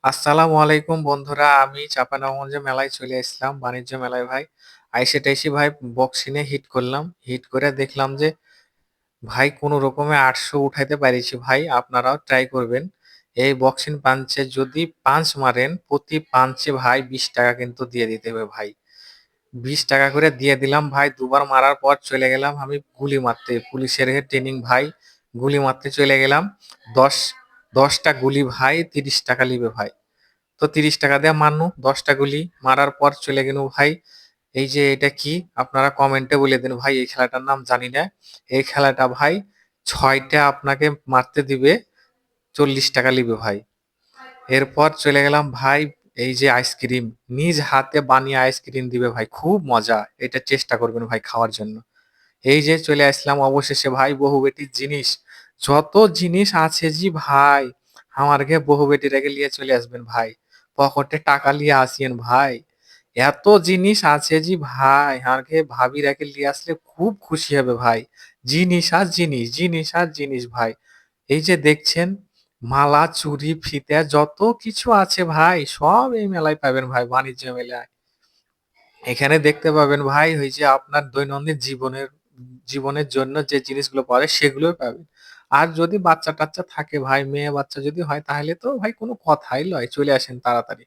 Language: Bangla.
আসসালামু আলাইকুম বন্ধুরা। আমি চাঁপাইনবাবগঞ্জে মেলায় চলে আসলাম, বাণিজ্য মেলায় ভাই। আইসে-টাইসে ভাই বক্সিনে হিট করলাম। হিট করে দেখলাম যে ভাই কোন রকমে ৮০০ উঠাইতে পারিছি ভাই। আপনারাও ট্রাই করবেন। এই বক্সিং পাঞ্চে যদি পাঞ্চ মারেন, প্রতি পাঞ্চে ভাই ৳২০ কিন্তু দিয়ে দিতে হবে ভাই। ৳২০ করে দিয়ে দিলাম ভাই। ২ বার মারার পর চলে গেলাম আমি গুলি মারতে। পুলিশের ট্রেনিং ভাই। গুলি মারতে চলে গেলাম। ১০ ১০ টা গুলি ভাই ৳৩০ নিবে ভাই। তো ৳৩০ দিয়ে মারনু ১০ টা গুলি। মারার পর চলে গেলু ভাই। এই যে এটা কি? আপনারা কমেন্টে বলে দিন ভাই, এই খেলাটার নাম জানি না। এই খেলাটা ভাই ৬ টা আপনাকে মারতে দিবে, ৳৪০ নিবে ভাই। এরপর চলে গেলাম ভাই, এই যে আইসক্রিম, নিজ হাতে বানিয়ে আইসক্রিম দিবে ভাই। খুব মজা। এটা চেষ্টা করবেন ভাই খাওয়ার জন্য। এই যে চলে আসলাম অবশেষে ভাই বহুবেটির জিনিস। যত জিনিস আছে জি ভাই, আমারকে বহুবেটির আগে লিয়ে চলে আসবেন ভাই। পকেটে টাকা লিয়ে আসিয়েন ভাই। এত জিনিস আছে জি ভাই, আমাকে ভাবির আগে লিয়ে আসলে খুব খুশি হবে ভাই। জিনিস আর জিনিস, জিনিস আর জিনিস ভাই। এই যে দেখছেন মালা, চুড়ি, ফিতা যত কিছু আছে ভাই, সব এই মেলায় পাবেন ভাই, বাণিজ্য মেলায়। এখানে দেখতে পাবেন ভাই, ওই যে আপনার দৈনন্দিন জীবনের জন্য যে জিনিসগুলো পাওয়া যায় সেগুলোই পাবেন। আর যদি বাচ্চা-টাচ্চা থাকে ভাই, মেয়ে বাচ্চা যদি হয় তাহলে তো ভাই কোনো কথাই লয়। চলে আসেন তাড়াতাড়ি।